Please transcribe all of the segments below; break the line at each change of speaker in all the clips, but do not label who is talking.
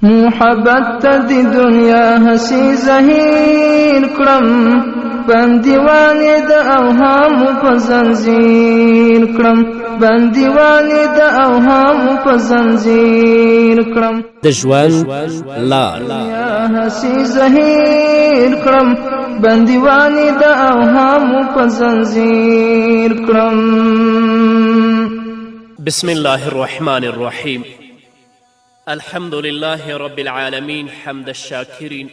محبت ته د دنیا هسې زهیر کړم، بندیوانې د اوهامو په زنځیر کړم، بندیوانې د اوهامو په زنځیر کړم.
د ژوند لار
هسې زهیر کړم، بندیوانې د اوهامو په زنځیر کړم.
بسم الله الرحمن الرحيم. الحمد لله رب العالمين حمد الشاكرين،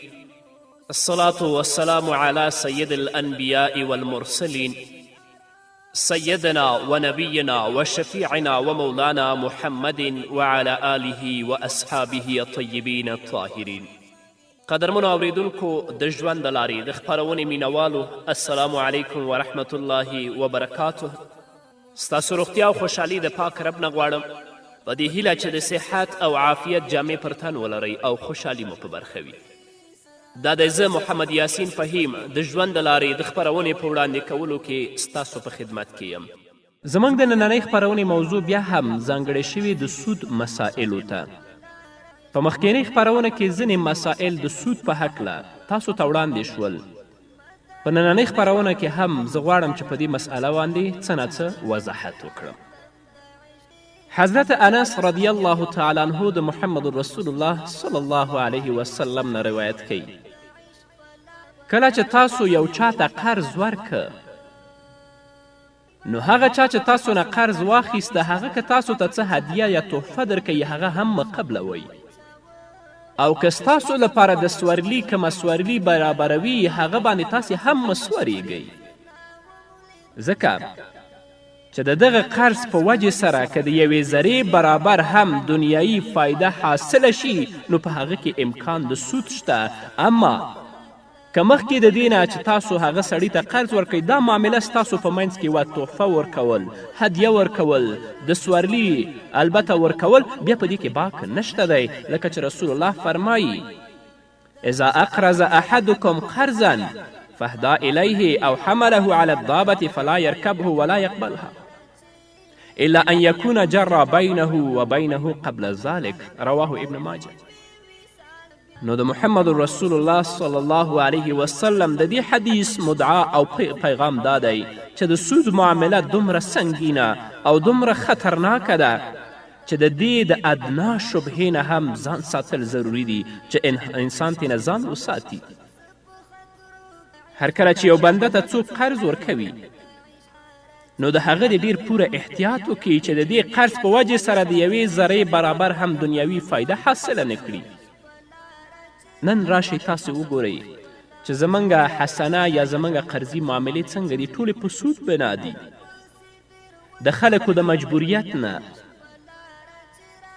الصلاة والسلام على سيد الأنبياء والمرسلين سيدنا ونبينا وشفيعنا ومولانا محمد وعلى آله وأصحابه الطيبين الطاهرين. قدرمنو اوریدونکو د ژوند د لارې د خپرونې مینوالو، السلام علیکم ورحمة الله وبرکاته. ستاسو روغتیا او خوشحالي د پاک رب نه غواړم، په دې هیله چې د صحت او عافیت جامې پر تن ولرئ او خوشحالي مو په برخه وي. دا د زه محمد یاسین فهیم د ژوند د لارې د خپرونې په وړاندې کولو کې ستاسو په خدمت کې یم. زموږ د نننۍ خپرونې موضوع بیا هم ځانګړې شوې د سود مسائلو ته. په مخکینۍ خپرونه کې ځینې مسائل د سود په هکله تاسو ته وړاندې شول. په نننۍ خپرونه کې هم زه غواړم چې په دې مسئله باندې څه نه څه وضاحت وکړم. حضرت انس رضی الله تعالی عنه د محمد رسول الله صلی الله علیه وسلم نه روایت کوي، کله چې تاسو یو چاته قرض ورکه، نو هغه چا چې تاسو نه قرض واخیسته، هغه که تاسو ته څه هدیه یا تحفه درکوي، هغه هم مقبلوئ. او که ستاسو لپاره د سورلي کومه سورلي برابروي، هغه باندې تاسې هم مسوریږئ. ځکه چې د دغه قرض په وجې سره که د یوې ذرې برابر هم دنیایي فایده حاصله شي، نو په هغه کې امکان د سود شته. اما که مخکې د دې نه چې تاسو هغه سړي ته قرض ورکوئ، دا معامله ستاسو په منځ کې وه تحفه ورکول، هدیه ورکول، د سورلي البته ورکول، بیا په دې کې باک نشته دی. لکه چې رسول الله فرمایي اذا اقرض احدکم قرضا فاهدى الیه او حمله على الضابة فلا يركبه ولا يقبلها الا ان يكون جرى بينه وبينه قبل ذلك، رواه ابن ماجه. نو د محمد رسول الله صلی الله علیه وسلم د دې حدیث مدعا او پیغام دا دی چې د سود معامله دومره سنګینه او دومره خطرناکه ده چې د دې د ادنا شبهې نه هم ځان ساتل ضروري دي چې انسان ترې نه ځان وساتي. هر کله چې یو بنده ته څوک قرض ورکوي، نو د هغه د ډیر پوره احتیاط وکړي چې د دې قرض په وجې سره د یوې ذرې برابر هم دنیوي فایده حاصله نه کړي. نن راشئ تاسې وګورئ چې زموږ حسنه یا زموږ قرضي معاملې څنګه دي، ټولې په سود بنا دي. د خلکو د مجبوریت نه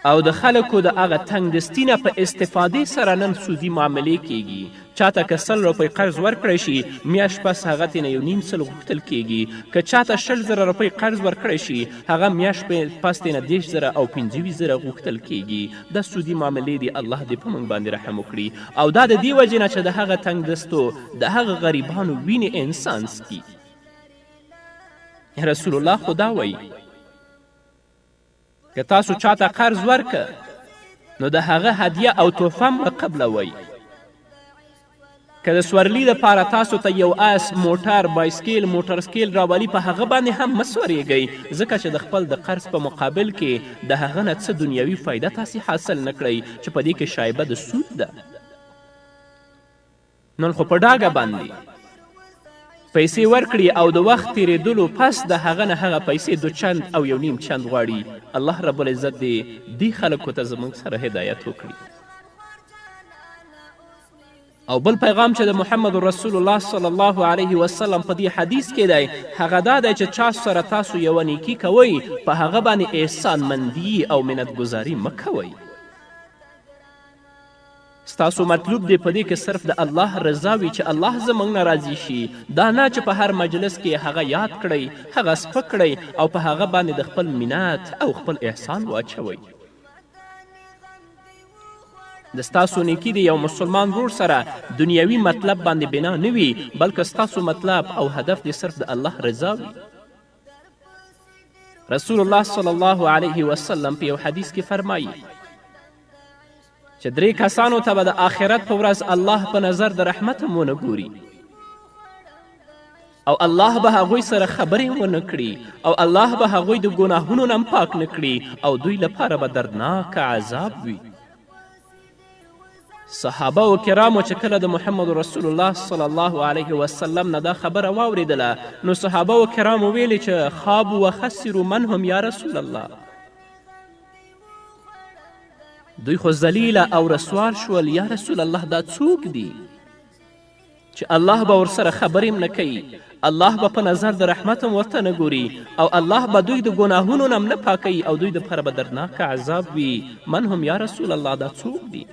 او د خلکو د هغه تنګدستي نه په استفادې سره نن سودي معاملې کیږي. چاته که 100 روپۍ قرض ورکړی شي، میاشت پس هغه ترې نه 1.5 غوښتل کیږي. که چاته 20,000 روپۍ قرض ورکړی شي، هغه میاشت پس ترې نه 10,000 او 25,000 غوښتل کیږي. دا سودي معاملې دي. الله دې په موږ باندې رحم وکړي. او دا د دې وجې نه چې د هغه تنګدستو د هغه غریبانو وینې انسان څکي. رسول الله خو دا وایي که تاسو چاته قرض ورکه، نو د هغه هدیه او تحفه هم قبلوئ. که د سورلي دپاره تاسو ته یو اس، موټر، بایسکیل، موټرسکیل راولي، په هغه باندې هم مه سوریږئ، ځکه چې د خپل د قرض په مقابل کې د هغه نه څه دنیوي فایده تاسې حاصل نه کړئ چې په دې کې شایبه د سود ده. نن خو په ډاګه باندې پیسې ورکړي او د وخت تیریدلو پس د هغه نه هغه پیسې 2 چند او 1.5 چند غواړي. الله رب العزت دې خلکو ته زموږ سره هدایت وکړي. او بل پیغام چې د محمد رسول الله صلی الله علیه وسلم په دې حدیث کې دی، هغه دا دی چې چا سره تاسو یوه نیکي کوئ، په هغه باندې احسان مندي او منتګزاري مه کوئ. ستاسو مطلوب دی په دې کې صرف د الله رضا وي، چې الله زموږ نه راضي شي. دا نه چې په هر مجلس کې هغه یاد کړئ، هغه سپک کړئ او په هغه باندې د خپل منت او خپل احسان واچوئ. د ستاسو نیکي د یو مسلمان ورور سره دنیوي مطلب باندې بنا نه وي، بلکې ستاسو مطلب او هدف دی صرف د الله رضا وي. رسول الله صلی الله علیه وسلم په یو حدیث کې فرمایي چې 3 کسانو ته به د آخرت په ورځ الله په نظر د رحمت هم ونه ګوري او الله به هغوی سره خبرې ونه کړي او الله به هغوی د ګناهونو نه پاک نه کړي او دوی لپاره به دردناک عذاب وي. صحابه و کرامو چې کله د محمد رسول الله صلی الله علیه وسلم نه دا خبره واورېدله نو صحابه و کرامو ویلې چې خابوا وخسروا من هم یا رسول الله، دوی خو ذلیله او رسوار شول، یا رسول الله دا څوک دي چې الله به ورسره خبرې هم نه کوي، الله به په نظر د رحمت هم ورته نه ګوري او الله به دوی د ګناهونو نه هم نه پاکوي او دوی دپاره به دردناک عذاب وي. من هم یا رسول الله دا څوک دي؟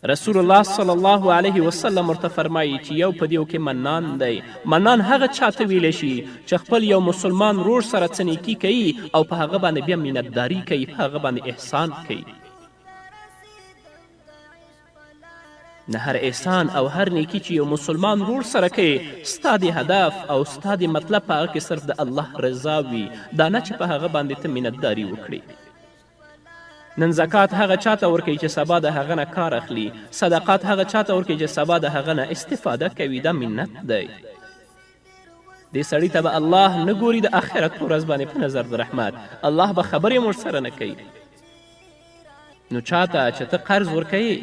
رسول الله صلی الله علیه وسلم ورته فرمایي چې یو په دیو کې منان دی. منان هغه چاته ویلی شي چې خپل یو مسلمان رور سره څه نیکي کوي او په هغه باندې بیا مینتداري کوي، په هغه باندې احسان کوي. نه هر احسان او هر نیکی چې یو مسلمان رور سره کوي ستا د هدف او ستا د مطلب په هغه کې صرف د الله رضا وي، دا نه چې په هغه باندې ته مینتداري وکړي. نن زکات هغه چاته ورکوي چې سبا د هغه نه کار اخلي، صدقات هغه چاته ورکوي چې سبا د هغه نه استفاده کوي، دا منت دی. دې سړي ته به الله نه ګوري د آخرت په ورځ باندې په نظر د رحمت، الله به خبرې هم ورسره نه کوي. نو چاته چې ته قرض ورکوي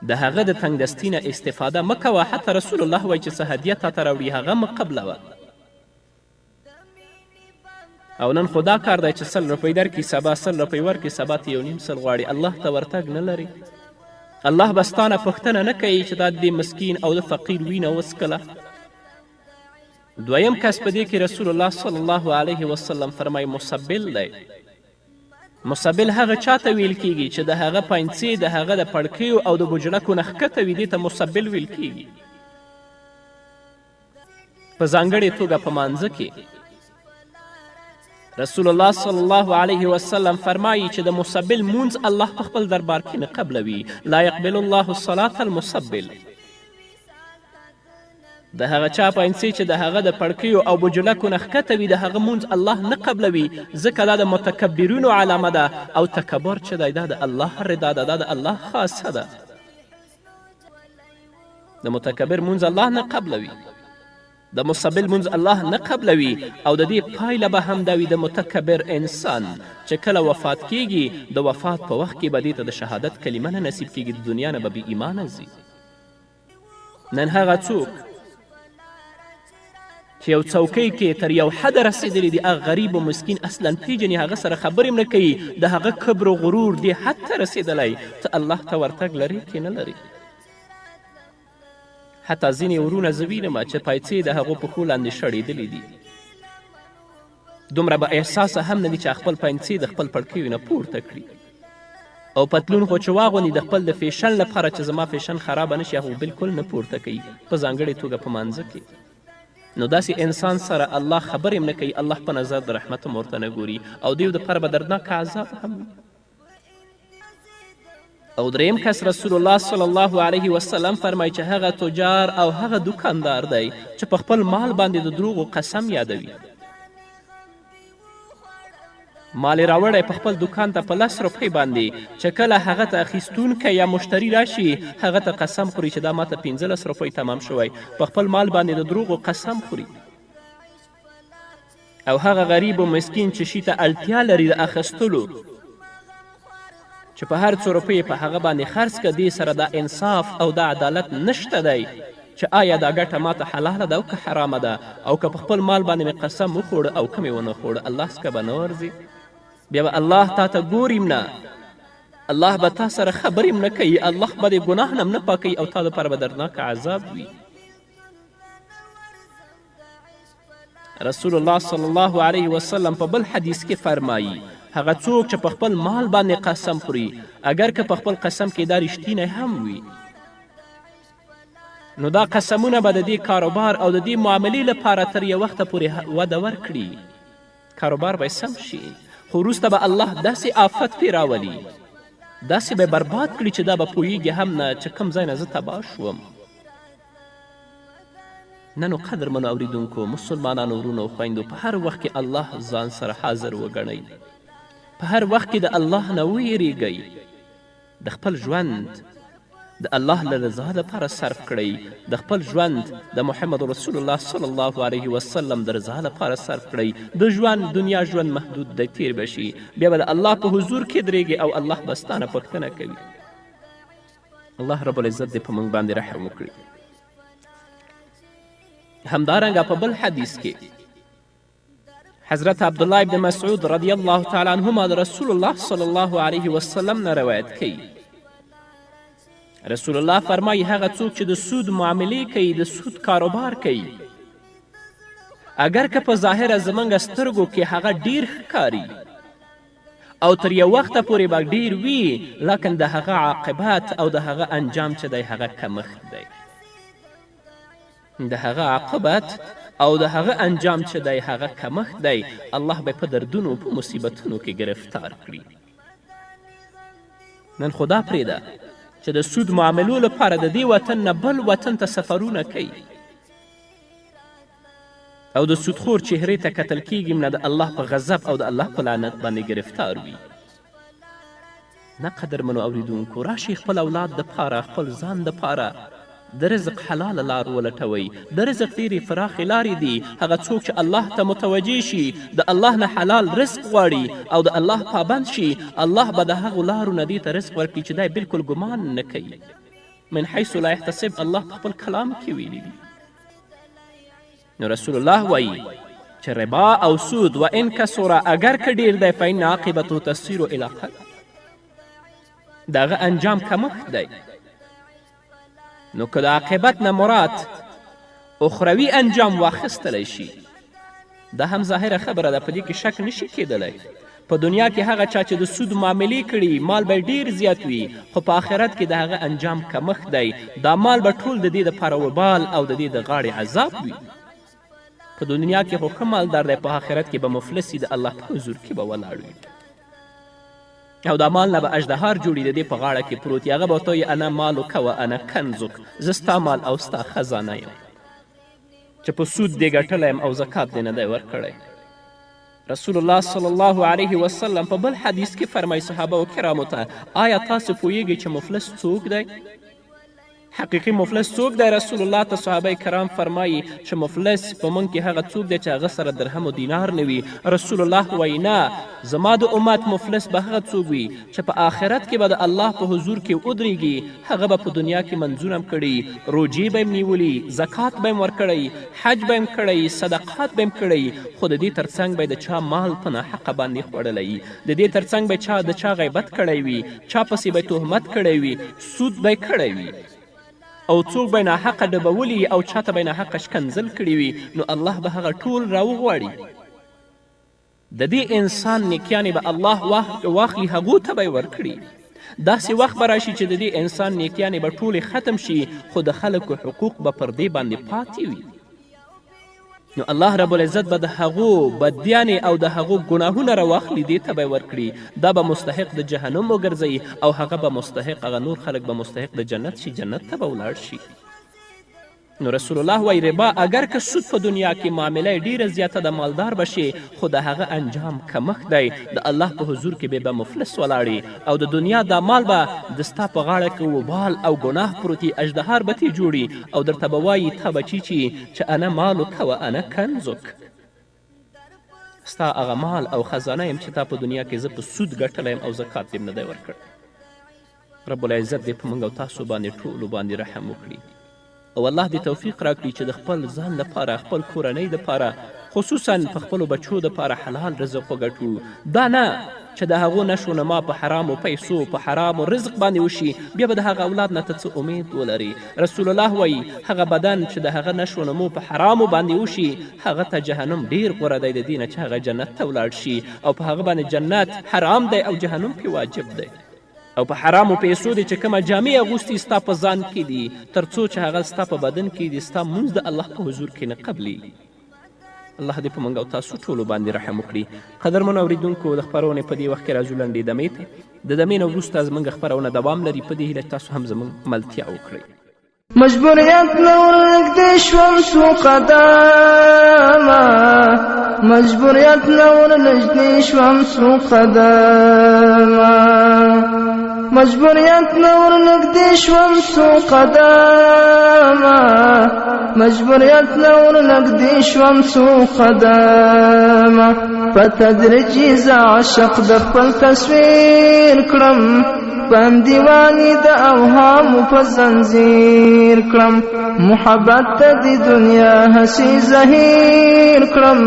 د هغه د تنګدستي نه استفاده مه کوه، حتی رسول الله وایي چې څه هدیه تاته راوړي هغه مه قبلوه. او نن خو دا کار دی چې 100 روپۍ درکړي سبا 100 روپۍ ورکړي سبا ته 1.5 غواړي، الله ته ورتګ نه لري. الله به ستا نه پوښتنه نه کوي چې دا د مسکین او د فقیر وینه وڅکله. دویم کس په دې کې رسول الله صلی الله علیه وسلم فرمایي مسبل دی. مسبل هغه چاته ویل کیږي چې د هغه پاینڅې د هغه د پړکیو او د بجلکو نه ښکته وي، دې ته مسبل ویل کیږي. په ځانګړې توګه په مانځه کې رسول الله صلی الله علیه وسلم فرمایي چې د مسبل مونځ الله په خپل دربار کې نه قبلوي. لا یقبل الله الصلاة المسبل. د هغه چا پاینڅې چې د هغه د پړکیو او بجلکو نه ښکته وي د هغه مونځ الله نه قبلوي، ځکه دا د متکبرینو علامه ده او تکبر چې دی دا د الله رضا ده، دا د الله خاصه ده. د متکبر مونځ الله نه قبلوي، د مسبل مونځ الله نه قبلوي او د دې پایله به هم دا وي د متکبر انسان چې کله وفات کیږي د وفات په وخت کې به دې ته د شهادت کلمه نه نصیب کیږي، د دنیا نه به بې ایمانه ځي. نن هغه څوک چې یو څوکۍ کې تر یو حده رسېدلی دی هغه غریب و مسکین اصلا پیژني، هغه سره خبرې هم نه کوي، د هغه کبر و غرور دې حد ته رسېدلی ته الله ته ورتګ لري که نه لري؟ حتی ځینې ورونه زه وینم چې پایڅې د هغو پښو لاندې شړېدلې دي، دومره به احساسه هم نه دي چې خپل پایڅې د خپل پړکیو نه پورته کړي او پتلون خو چې واغوندي د خپل د فیشن لپاره چې زما فیشن خرابه نه شي هغه بالکل نه پورته کوي، په ځانګړې توګه په مانځه کې. نو داسې انسان سره الله خبرې هم نه کوي، الله په نظر د رحمت هم ورته نه ګوري او دیو دپاره به دردناک عذاب هم وي. او دریم کس رسول الله صلی الله علیه وسلم فرمایي چې هغه تجار او هغه دکاندار دی چې په خپل مال باندې د دروغو قسم یادوي. مال راوړی په خپل دکان ته په 10 روپۍ باندې چې کله هغه ته اخیستونکی یا مشتری راشي هغه ته قسم خوري چې دا ماته 15 روپۍ تمام شوی، په خپل مال باندې د دروغو قسم خوري. او هغه غریب و مسکین چې شي ته اړتیا لري د اخیستلو چې په هر 2 روپۍ په هغه باندې خرڅ که، دې سره دا انصاف او دا عدالت نشته دی چې آیا دا ګټه ماته حلاله ده او که حرامه ده، او که په خپل مال باندې مې قسم وخوړه او که مې ونه خوړه الله څخه به نه ورځي. بیا به الله تا ته ګوریم نه، الله به تا سره خبرې نه کوي، الله به د ګناه نه نه پاکوي او تا دپاره به دردناک عذاب وي. رسول الله صلی الله علیه وسلم په بل حدیث کې فرمایي هغه څوک چې په خپل مال باندې قسم خوري اگر که په خپل قسم کې دا رښتینی هم وي نو دا قسمونه به د دې کاروبار او د دې معاملې لپاره تر یو وخته پورې وده ورکړي، کاروبار به سم شي، خو وروسته به الله داسې آفت پې راولي، داسې به برباد کړي چې دا به پوهیږي هم نه چې کوم ځای نه زه تباه شوم. ننو قدرمنو اوریدونکو مسلمانانو ورونو او خویندو په هر وخت کې الله ځان سره حاضر وګڼئ. په هر وخت کې د الله نه ویریږئ، د خپل ژوند د الله له رضا لپاره صرف کړئ، د خپل ژوند د محمد رسول الله صلی الله علیه وسلم د رضا لپاره صرف کړئ. د ژوند دنیا ژوند محدود دی، تیر به شي، بیا به د الله په حضور کې درېږي او الله به ستانه پوښتنه کوي. الله رب العزت دې په موږ باندې رحم وکړي. همدارنګه په بل حدیث کې حضرت عبدالله ابن مسعود رضی الله تعالی عنهما د رسول الله صلی الله علیه وسلم نه روایت کوي. رسول الله فرمایي هغه څوک چې د سود معاملې کوي، د سود کاروبار کوي، اگر که په ظاهره زموږ سترګو کې هغه ډیر ښکاري او تر یو وخته پورې به ډیر وي، لکن د هغه عاقبت او د هغه انجام چې دی هغه کمښت دی. د هغه عاقبت او د هغه انجام چې دی هغه کمښت دی. الله به په دردونو په مصیبتونو کې گرفتار کړي. نن خدا پرېږده چې د سود معاملو لپاره د دې وطن نه بل وطن ته سفرونه کوي او د سودخور چهرې ته کتل کیږي، نه د الله په غضب او د الله په لعنت باندې گرفتار وي. نه قدرمنو اوریدونکو، راشئ خپل اولاد دپاره، خپل ځان دپاره د رزق حلاله لار ولټوئ. د رزق ډېرې پراخې لارې دي. هغه څوک چې الله ته متوجه شي، د الله نه حلال رزق غواړي او د الله پابند شي، الله به د هغو لارو نه دې ته رزق ورکړي چې دی بلکل ګمان نه کوي. من حیث لا یحتسب الله په خپل کلام کې ویلي دي. نو رسول الله وایي چې ربا او سود و ان کسره، اگر که ډیر دی، فإن عاقبته تصیر الی قتل، د هغه انجام کمښت دی. نو که د عاقبت نه مراد اخروي انجام واخیستلی شي، دا هم ظاهره خبره ده، په دې کې شک نشي کیدلی. په دنیا کې هغه چا چې د سود معاملې کړي مال به ډیر زیات وي، خو په آخرت کې د هغه انجام کمښت دی. دا مال به ټول د دې دپاره وبال او د دې د غاړې عذاب وي. په دنیا کې خو ښه مالدار دی، په آخرت کې به مفلس د الله په حضور کې به ولاړ وي او دا مال نه به اژدهار جوړي د دې په غاړه کې پروت وي. هغه به ورته وایي انا مالک و انا کنزک، زه ستا مال او ستا خزانه یم چې په سود دې ګټلی یم او زکات دې نه دی ورکړی. رسول الله صلی الله علیه وسلم په بل حدیث کې فرمایي صحابه و کرامو ته، آیا تاسو پوهیږئ چې مفلس څوک دی؟ حقیقي مفلس څوک دی؟ رسول الله ته صحابه کرام فرمایي چې مفلس په موږ کې هغه څوک دی چې هغه سره درهم و دینار نه وي. رسول الله وایي نه، زما د امت مفلس به هغه څوک وي چې په آخرت کې به د الله په حضور کې ودرېږي. هغه به په دنیا کې منځونه هم کړي، روجې به یې نیولي، زکات به یې ورکړی، حج به یې کړی، صدقات به یې کړی، خو د دې تر څنګ به د چا مال په ناحقه باندې خوړلی، د دې تر څنګ به د چا غیبت کړی وي، چا پسې به تهمت کړی وي، سود به یې کړی وي او څوک به ناحقه ډبولی او چاته به ناحقه شکنځل کړي وي. نو الله به هغه ټول راوغواړي، د دې انسان نیکیانې به الله واخلي، هغو ته به یې ورکړي. داسې وخت به راشي چې د دې انسان نیکیانې به ټولې ختم شي، خو د خلکو حقوق به پر دې باندې پاتې وي. نو الله رب العزت به د هغو بدیانې او د هغو ګناهونه راواخلي، دې ته به یې ورکړي. دا به مستحق د جهنم وګرځوي او هغه به مستحق، هغه نور خلک به مستحق د جنت شي، جنت ته به ولاړ شي. نو رسول الله وایي ربا اگر که سود په دنیا کې معامله ډیره زیاته د مالدار بشي، خو د هغه انجام کمښت دی. د الله په حضور کې به مفلس ولاړي او د دنیا دا مال به د ستا په غاړه کې وبال او ګناه پروت وي، اژدهار به ترې جوړي او درته به وایي ته به چیچي چې انا مالک و انا کنزک، ستا هغه مال او خزانه یم چې تا په دنیا کې زه په سود ګټلی یم او زکات دې نه دی ورکړی. رب العزت دې په موږ او تاسو باندې ټولو باندې رحم وکړي او الله دې توفیق راکړي چې د خپل ځان لپاره، خپل کورنۍ لپاره، خصوصا په خپلو بچو دپاره حلال رزق وګټو. دا نه چې د هغو نشو نما په حرامو پیسو، په حرامو رزق باندې وشي، بیا به د هغه اولاد نه ته څه امید ولري. رسول الله وایي هغه بدن چې د هغه نشو نمو په حرامو باندې وشي، هغه ته جهنم ډیر غوره دی د دې نه چې هغه جنت ته ولاړ شي، او په هغه باندې جنت حرام دی او جهنم پې واجب دی. او په حرامو پیسو دی چې کومه جامې اغوستي ستا په ځان کې دي، تر څو چې هغه ستا په بدن کې دي، ستا مونځ د الله په حضور کې نه قبلیږي. الله دې په موږ او تاسو ټولو باندې رحم وکړي. قدرمنو اورېدونکو، د خپرونې په دې وخت کې راځو لنډې دمې ته. د دمې نه وروسته زموږ خپرونه دوام لري. په دې هیله تاسو هم زموږ ملتیا وکړئ.
مجبوریت نور نږدې شوم څو قدمه مجبوریت نور نږدې شوم څو قدمه مجبوریت نور نږدې شوم څو قدمه مجبوریت نور نږدې شوم څو قدمه په تدریجي زه عاشق د خپل تصویر کړم بندیوانی د اوهامو په زنځیر کړم محبت ته د دنیا هسې زهیر کړم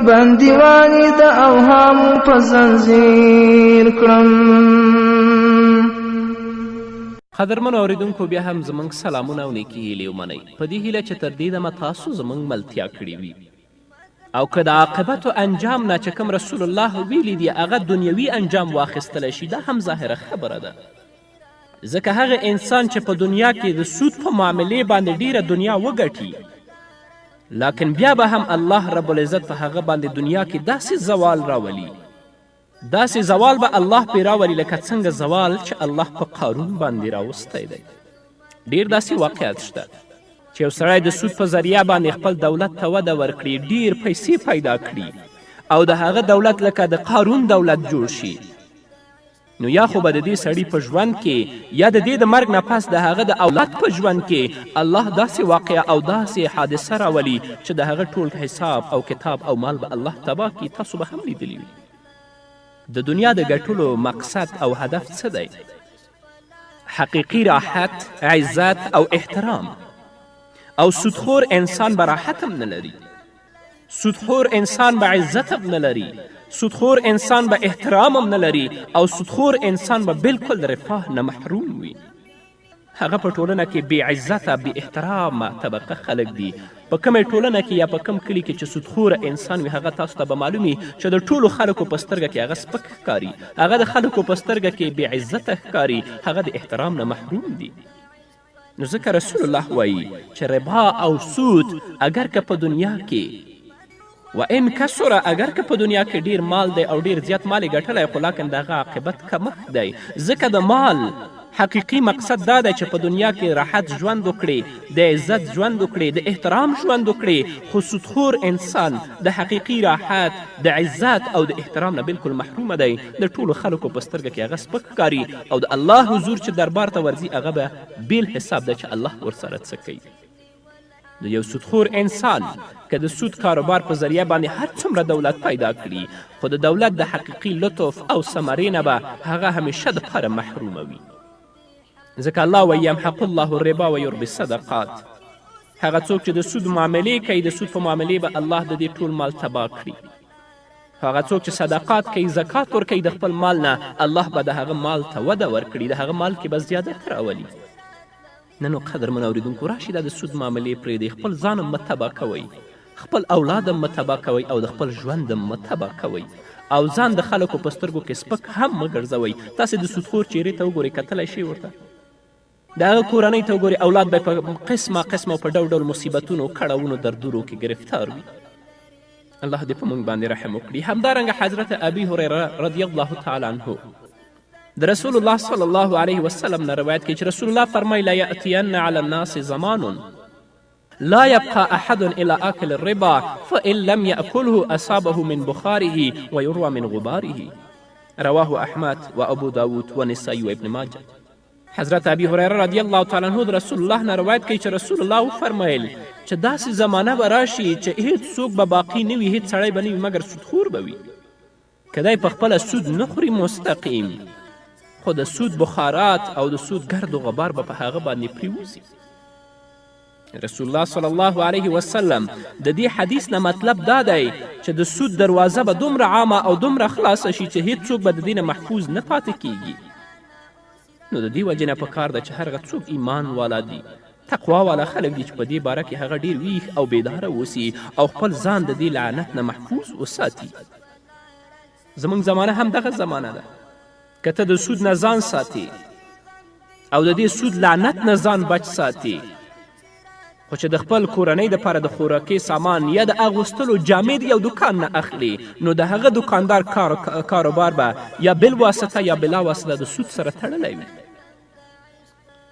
بندیوانی د اوهامو په زنځیر کړم.
قدرمنو اوریدونکو بیا هم زموږ سلامونه او نیکې هیلې ومنئ په دې هیله چې تر دې دمه تاسو زموږ ملتیا کړې وي او که د عاقبتو انجام نه چې کوم رسول الله ویلی دی هغه دنیوي انجام واخیستلی شي دا هم ظاهره خبره ده ځکه هغه انسان چې په دنیا کې د سود په معاملې باندې ډیره دنیا وګټي لکن بیا به هم الله رب العزت په هغه باندې دنیا کې داسې زوال راولي داسې زوال به الله پې راولي لکه څنګه زوال چې الله په قارون باندې راوستی دی. ډیر داسې واقعات شته چې یو سړی د سود په ذریعه باندې خپل دولت ته وده ورکړي ډیر پیسې پیدا کړي او د هغه دولت لکه د قارون دولت جوړ شي نو یا خو به د دې سړي په ژوند کې یا د دې د مرګ نه پس د هغه د اولاد په ژوند کې الله داسې واقعه او داسې حادثه راولي چې د هغه ټول حساب او کتاب او مال به الله تباه کړي. تاسو به هم لیدلی وي د دنیا د ګټلو مقصد او هدف څه دی؟ حقیقي راحت، عزت او احترام. او سودخور انسان به راحت هم نه لري، سودخور انسان به عزت هم نه لري، سودخور انسان به احترام هم نه لري او سودخور انسان به بالکل د رفاه نه محروم وي. هغه په ټولنه کې بې عزته بې احترامه طبقه خلک دي. په کومې ټولنه کې یا په کوم کلي کې چې سودخوره انسان وي هغه تاسو ته به معلوم وي چې د ټولو خلکو په سترګه کې هغه سپک ښکاري، هغه د خلکو په سترګه کې بې عزته ښکاري، هغه د احترام نه محروم دي. نو ځکه رسول الله وایي چې ربا او سود اگر که په دنیا کې و ان کسره اگر که په دنیا کې ډیر مال دی او ډیر زیات مال یې ګټلی خو لیکن د هغه عاقبت کمښت دی ځکه د مال حقیقي مقصد دا دی چې په دنیا کې راحت ژوند وکړي، د عزت ژوند وکړي، د احترام ژوند وکړي، خو سودخور انسان د حقیقي راحت، د عزت او د احترام نه بالکل محرومه دی. د ټولو خلکو په سترګه کې هغه سپک ښکاري او د الله حضور چې دربار ته ورځي هغه به بیل حساب دی چې الله ورسره څه کوي. د یو سودخور انسان که د سود کاروبار په ذریعه باندې هر څومره دولت پیدا کړي خو د دولت د حقیقي لطف او ثمرې نه به هغه همیشه دپاره محرومه وي. ځکه الله وایي یمحق الله الربا و یربي الصدقات. هغه څوک چې د سود معاملې کوي د سود په معاملې به الله د دې ټول مال تباه کړي. هغه څوک چې صدقات کوي زکات ورکوي د خپل مال نه الله به د هغه مال ته وده ورکړي، د هغه مال کې به زیادت راولي. نو قدرمن اوریدونکو راشي دا د سود معاملې پرېږدئ، خپل ځان هم مه تباه کوئ، خپل اولاد هم مه تباه کوئ او د خپل ژوند هم مه تباه کوئ او ځان د خلکو په سترګو کې سپک هم مه ګرځوئ. تاسې د سودخور چیرې ته وګورئ، کتلی شئ ورته د هغه کورنۍ ته وګورئ اولاد به په قسمه قسمه په ډول ډول مصیبتونو کړاوونو دردونو کې گرفتار وي. الله دې په موږ باندې رحم وکړي. همدارنګه حضرت ابي هریره رضی الله تعالی عنه د رسول الله صلی الله علیه وسلم نه روایت کوي چې رسول الله فرمایي لا یأتین علی الناس زمان لا یبقى احد الى آکل الربا فإن لم یأکله اصابه من بخاره ویروى من غباره. رواه احمد و ابو داود و نسائی و ابن ماجه. حضرت ابي هریره رضی الله تعالی عنه د رسول الله نه روایت کوي چې رسول الله وفرمیل چې داسې زمانه به راشي چې هیڅ څوک به باقي نه وي، هیڅ سړی به نه وي مګر سودخور به وي. که دی پخپله سود نه خوري مستقیم خو د سود بخارات او د سود گرد و غبار به په هغه باندې پریوزي. رسول الله صلی الله علیه وسلم د دې حدیث نه مطلب دا دی چې د سود دروازه به دومره عامه او دومره خلاصه شي چې هیڅ څوک به د دې نه محفوظ نه پاتې کیږي. نو د دې وجې نه پکار ده چې هر هغه څوک ایمان والا دي، تقوا والا خلک دي چې په دې باره کې هغه ډیر ویښ او بیداره اوسي او خپل ځان د دې لعنت نه محفوظ وساتي. زموږ زمانه هم دغه زمانه ده. که ته د سود نه ځان ساتي او د دې سود لعنت نه ځان بچ ساتي خو چې د خپل کورنۍ دپاره د خوراکي سامان یا د اغوستلو جامې د یو دوکان نه اخلي نو د هغه دوکاندار کاروبار به یا بل واسطه یا بلا واسطه د سود سره تړلی وي.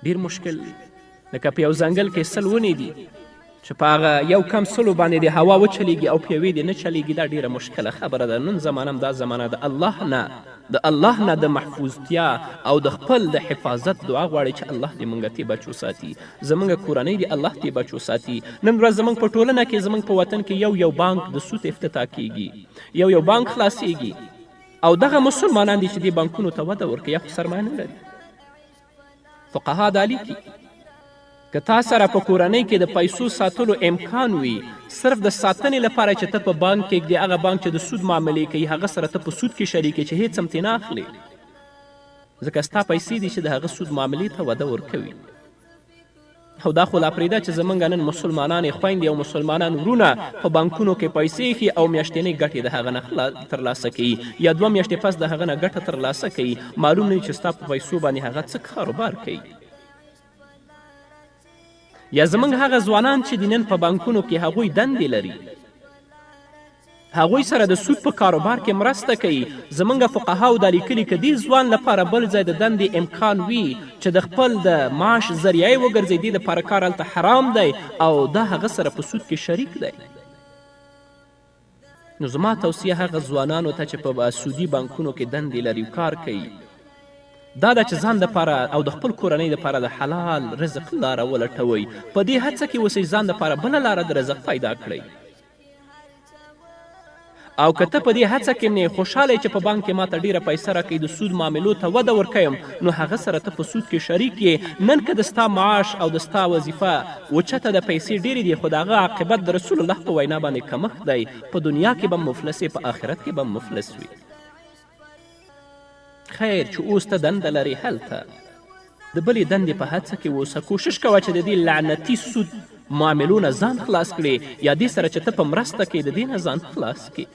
ډیر مشکل دی. لکه په یو ځنګل کې 100 ونې دي چې په هغه یو کم 100 باندې د هوا وچلیږي او په یوې دې نه چلیږي، دا ډیره مشکله خبره ده. نن زمانه هم دا زمانه د الله نه د محفوظتیا او د خپل د حفاظت دعا غواړي چې الله دې موږ تی بچو ساتي، زموږ کورنۍ دې الله تی بچو ساتي. نن ورځ زموږ په ټولنه کې زموږ په وطن کې یو بانک د سود افتتاح کیږي، یو بانک خلاصیږي او دغه مسلمانان دي چې دې بانکونو ته وده ورکوي یا خو سرمایه نه لري. فقها دا لیکي که تا سره په کورنۍ کې د پیسو ساتلو امکان وي، صرف د ساتنې لپاره چې ته په بانک کې ږدې، هغه بانک چې د سود معاملې کوي هغه سره ته په سود کې شریک چې هیڅ هم ترې نه اخلي، ځکه ستا پیسې دي چې د هغه سود معاملې ته وده ورکوي. او دا خو لا پرېږده چې زموږ نن مسلمانانې خویندې او مسلمانان ورونه په بانکونو کې پیسې ایښي او میاشتنۍ ګټې د هغه نه ترلاسه کوي یا 2 میاشتې پس د هغه نه ګټه ترلاسه کوي. معلوم نه وي چې ستا په پیسو باندې هغه څه کاروبار کوي. یا زموږ هغه ځوانان چې د نن په بانکونو کې هغوی دندې لري، هغوی سره د سود په کاروبار کې مرسته کوي. زموږ فقهاو دا لیکلي که دې ځوان لپاره بل ځای د دندې امکان وي چې د خپل د معاش ذریعه یې وګرځي، دې لپاره کار هلته حرام دی او دا هغه سره په سود کې شریک دی. نو زما توصیه هغه ځوانانو ته چې په سودي بانکونو کې دندې لري کار کوي، دا ده چې ځان دپاره او د خپل کورنۍ دپاره د حلال رزق لاره ولټوئ. په دې هڅه کې اوسئ ځان دپاره بله لاره د رزق پیدا کړئ. او که ته په دې هڅه کې نه خوشحاله چې په بانک کې ماته ډیره پیسه راکوي، د سود معاملو ته وده ورکویم، نو هغه سره ته په سود کې شریک یې. نن که د ستا معاش او د ستا وظیفه اوچته د پیسې ډیرې دي، خو د هغه عاقبت د رسول الله په وینا باندې کمښت دی. په دنیا کې به مفلس په آخرت کې به مفلس وي. خیر چې اوس ته دنده لرې، هلته د بلې دندې په هڅه کې اوسه. کوشش کوه چې د دې لعنتي سود معاملو نه ځان خلاص کړې، یا دې سره چې ته په مرسته کې د دې نه ځان خلاص کړې.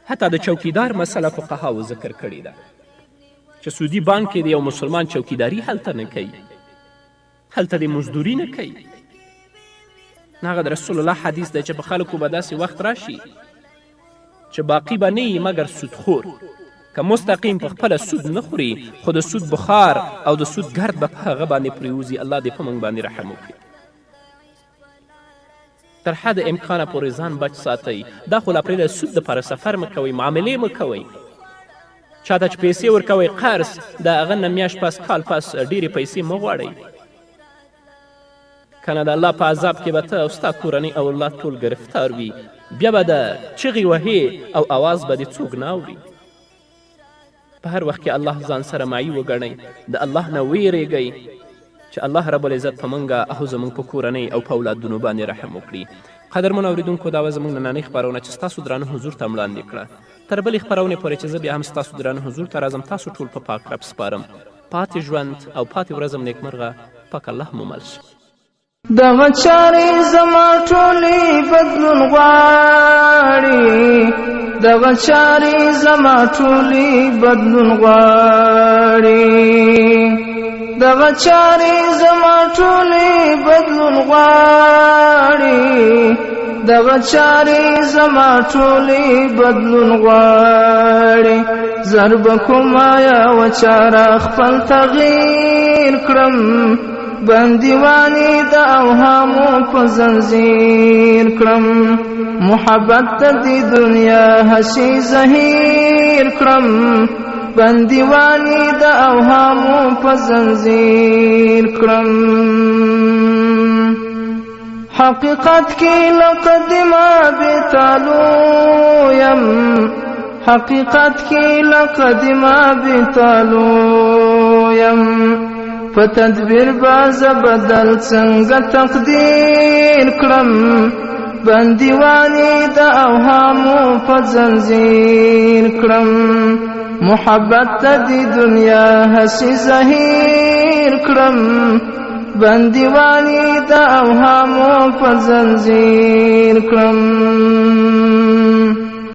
حتی د چوکیدار مسله فقهاو ذکر کړې ده چې سودي بانک کې د یو مسلمان چوکیداري هلته نه کوي، هلته د مزدوري نه کوي. هغه د رسول الله حدیث دی چې په خلکو به داسې وخت راشي چې باقي به نه یي مګر سودخور، که مستقیم په خپله سود نه خوري، خو د سود بخار او د سود ګرد به په هغه باندې پرېوځي. الله دې په موږ باندې رحم وکړي. تر حد امکانه پورې ځان بچ ساتئ. دا خو لا پرېږده سود دپاره سفر مه کوئ، معاملې مه کوئ. چاته چې پیسې ورکوئ قرض، د هغه نه میاشت پس کال پس ډېرې پیسې مه غواړئ، که نه د الله په عذاب کې به ته او ستا کورنۍ او اولاد ټول گرفتار وي. بیا به د چغې وهې او اواز به دې څوک نه اوري. په هر وخت کې الله ځان سره معی وګڼئ، د الله نه ویرېږئ چې الله رب العزت په موږ او زموږ په کورنۍ او په اولادونو باندې رحم وکړي. قدرمنو اورېدونکو، دا وه زموږ نننۍ خپرونه چې ستاسو درانه حضور ته وړاندې کړه. تر بلې خپرونې پورې چې زه بیا هم ستاسو درانه حضور ته راځم، تاسو ټول په پاک رب سپارم. پاتې ژوند او پاتې ورځم نیکمرغه. پاک الله مو مل شي.
دغه چارې زما ټولې بدلون غواړي، دغه چارې زما ټولې بدلون غواړي، دغه چارې زما ټولې بدلون غواړي، دغه چارې زما ټولې بدلون غواړي. ضرب کومه یوه چاره خپل تغییر کړم، بندیوانی د اوهامو په زنځیر کړم، محبت ته د دنیا هسې زهیر کړم، بندیوانی د اوهامو په زنځیر کړم. حقیقت کې لقد ما بتالو یم، حقیقت کې لقد ما بتالو یم، په تدبیر باز بدل څنګه تقدیر کړم، بندیوانی د اوهامو په زنځیر کړم، محبت ته د دنیا هسې زهیر کړم، بندیوانی د اوهامو په زنځیر کړم.